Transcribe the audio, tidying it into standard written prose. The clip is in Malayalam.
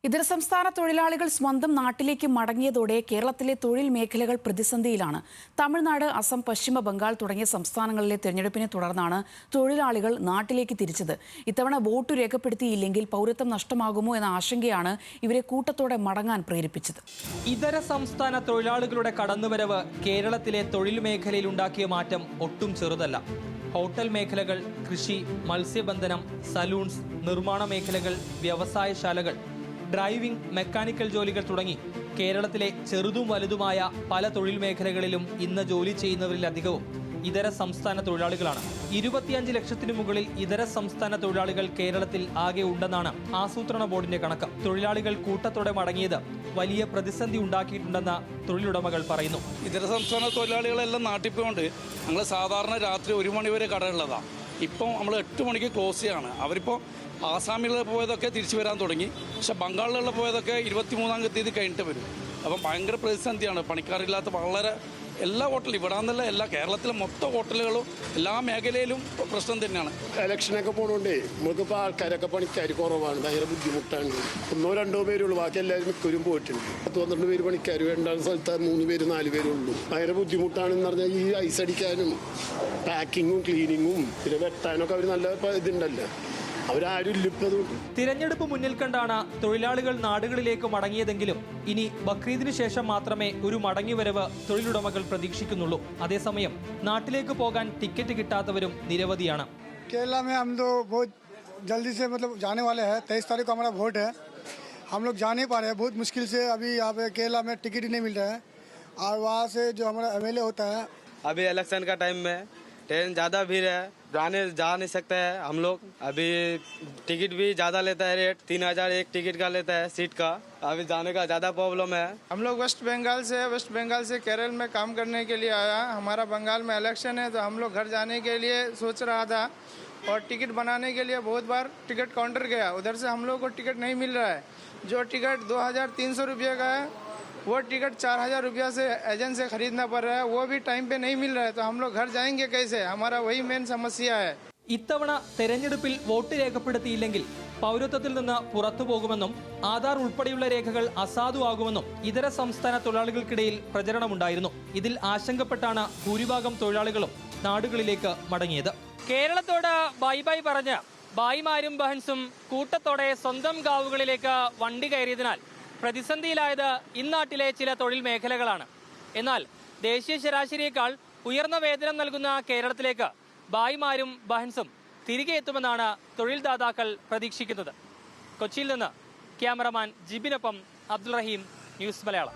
ഇതര സംസ്ഥാന തൊഴിലാളികൾ സ്വന്തം നാട്ടിലേക്ക് മടങ്ങിയതോടെ കേരളത്തിലെ തൊഴിൽ മേഖലകൾ പ്രതിസന്ധിയിലാണ്. തമിഴ്നാട്, അസം, പശ്ചിമ ബംഗാൾ തുടങ്ങിയ സംസ്ഥാനങ്ങളിലെ തെരഞ്ഞെടുപ്പിനെ തുടർന്നാണ് തൊഴിലാളികൾ നാട്ടിലേക്ക് തിരിച്ചത്. ഇത്തവണ വോട്ട് രേഖപ്പെടുത്തിയില്ലെങ്കിൽ പൗരത്വം നഷ്ടമാകുമോ എന്ന ആശങ്കയാണ് ഇവരെ കൂട്ടത്തോടെ മടങ്ങാൻ പ്രേരിപ്പിച്ചത്. ഇതര സംസ്ഥാന തൊഴിലാളികളുടെ കടന്നുവരവ് കേരളത്തിലെ തൊഴിൽ മേഖലയിൽ ഉണ്ടാക്കിയ മാറ്റം ഒട്ടും ചെറുതല്ല. ഹോട്ടൽ മേഖലകൾ, കൃഷി, മത്സ്യബന്ധനം, സലൂൺസ്, നിർമ്മാണ മേഖലകൾ, വ്യവസായശാലകൾ, ഡ്രൈവിംഗ്, മെക്കാനിക്കൽ ജോലികൾ തുടങ്ങി കേരളത്തിലെ ചെറുതും വലുതുമായ പല തൊഴിൽ മേഖലകളിലും ഇന്ന് ജോലി ചെയ്യുന്നവരിലധികവും ഇതര സംസ്ഥാന തൊഴിലാളികളാണ്. 25 ലക്ഷത്തിനു മുകളിൽ ഇതര സംസ്ഥാന തൊഴിലാളികൾ കേരളത്തിൽ ആകെ ഉണ്ടെന്നാണ് ആസൂത്രണ ബോർഡിന്റെ കണക്ക്. തൊഴിലാളികൾ കൂട്ടത്തോടെ മടങ്ങിയത് വലിയ പ്രതിസന്ധി ഉണ്ടാക്കിയിട്ടുണ്ടെന്ന് തൊഴിലുടമകൾ പറയുന്നു. ഇതര സംസ്ഥാന തൊഴിലാളികളെല്ലാം നാട്ടിൽ പോയോണ്ട് ഞങ്ങൾ സാധാരണ രാത്രി 1 മണി വരെ കടയുള്ളതാണ്. ഇപ്പം നമ്മൾ 8 മണിക്ക് ക്ലോസ് ചെയ്യാണ്. അവരിപ്പോൾ ആസാമിൽ പോയതൊക്കെ തിരിച്ചു വരാൻ തുടങ്ങി. പക്ഷെ ബംഗാളിലുള്ള പോയതൊക്കെ 23-ാം തീയതി കഴിഞ്ഞിട്ട് വരും. അപ്പം ഭയങ്കര പ്രതിസന്ധിയാണ്. പണിക്കാരില്ലാത്ത വളരെ എല്ലാ ഹോട്ടലും, ഇവിടെ നിന്നല്ല എല്ലാ കേരളത്തിലെ മൊത്തം ഹോട്ടലുകളും എല്ലാ മേഖലയിലും പ്രശ്നം തന്നെയാണ്. ഇലക്ഷനൊക്കെ പോകണോണ്ടേ നമുക്കിപ്പോൾ ആൾക്കാരൊക്കെ പണിക്കാർ കുറവാണ്, ഭയങ്കര ബുദ്ധിമുട്ടാണ്. 1-2 പേരുള്ളൂ, ബാക്കി എല്ലാവരും മിക്കവരും പോയിട്ടുണ്ട്. 12 പേര് പണിക്കാർ, രണ്ടാം സ്ഥലത്ത് 3 പേര് 4 പേരുള്ളൂ. ഭയങ്കര ബുദ്ധിമുട്ടാണെന്ന് പറഞ്ഞാൽ ഈ ഐസ് അടിക്കാനും പാക്കിങ്ങും ക്ലീനിങ്ങും പിന്നെ വെട്ടാനൊക്കെ അവർ നല്ല ഇതുണ്ടല്ലോ, അവരാരും ഇല്ലപ്പോഴും. തിരഞ്ഞെടുപ്പ് മുന്നിൽ കണ്ടാണ് തൊഴിലാളികൾ നാടുകളിലേക്ക് മടങ്ങിയതെങ്കിലും ഇനി ബക്രീദിന് ശേഷം മാത്രമേ ഒരു മടങ്ങിവരവ് തൊഴിലുടമകൾ പ്രതീക്ഷിക്കുന്നുള്ളൂ. അതേസമയം നാട്ടിലേക്ക് പോകാൻ ടിക്കറ്റ് കിട്ടാത്തവരും നിരവധിയാണ്. केरला में हम तो बहुत जल्दी से जाने वाले हैं. 23 तारीख को हमारा वोट है. हम लोग जा नहीं पा रहे हैं, बहुत मुश्किल से. अभी यहाँ पे केरला में टिकट ही नहीं मिल रहा है. और वहाँ से जो हमारा MLA होता है, अभी इलेक्शन का टाइम में ट्रेन ज़्यादा भीड़ है, जा नहीं सकते हैं हम लोग. अभी टिकट भी ज़्यादा लेता है, रेट 3000 एक टिकट का लेता है सीट का. अभी जाने का ज़्यादा प्रॉब्लम है. हम लोग वेस्ट बंगाल से केरल में काम करने के लिए आया. हमारा बंगाल में इलेक्शन है तो हम लोग घर जाने के लिए सोच रहा था और टिकट बनाने के लिए बहुत बार टिकट काउंटर गया. उधर से हम लोग को टिकट नहीं मिल रहा है. जो टिकट 2300 रुपये का है वो टिकट 4000 रुपया से एजेंट से खरीदना पड़ रहा है. वो भी टाइम पे नहीं मिल रहा है. तो हम लोग घर जाएंगे कैसे? हमारा वही मेन समस्या है. ഇത്തവണ തെരഞ്ഞെടുപ്പിൽ വോട്ട് രേഖപ്പെടുത്തിയില്ലെങ്കിൽ പൗരത്വത്തിൽ നിന്ന് പുറത്തു പോകുമെന്നും ആധാർ ഉൾപ്പെടെയുള്ള രേഖകൾ അസാധുവാകുമെന്നും ഇതര സംസ്ഥാന തൊഴിലാളികൾക്കിടയിൽ പ്രചരണമുണ്ടായിരുന്നു. ഇതിൽ ആശങ്കപ്പെട്ടാണ് ഭൂരിഭാഗം തൊഴിലാളികളും നാടുകളിലേക്ക് മടങ്ങിയത്. കേരളത്തോട് ബൈ ബൈ പറഞ്ഞ് ഭായിമാരും ബഹൻസും കൂട്ടത്തോടെ സ്വന്തം ഗാവുകളിലേക്ക് വണ്ടി കയറിയതിനാൽ പ്രതിസന്ധിയിലായത് ഇന്നാട്ടിലെ ചില തൊഴിൽ മേഖലകളാണ്. എന്നാൽ ദേശീയ ശരാശരിയേക്കാൾ ഉയർന്ന വേതനം നൽകുന്ന കേരളത്തിലേക്ക് ഭായിമാരും ബഹൻസും തിരികെ എത്തുമെന്നാണ് തൊഴിൽദാതാക്കൾ പ്രതീക്ഷിക്കുന്നത്. കൊച്ചിയിൽ നിന്ന് ക്യാമറമാൻ ജിബിനൊപ്പം അബ്ദുൾ റഹീം, ന്യൂസ് മലയാളം.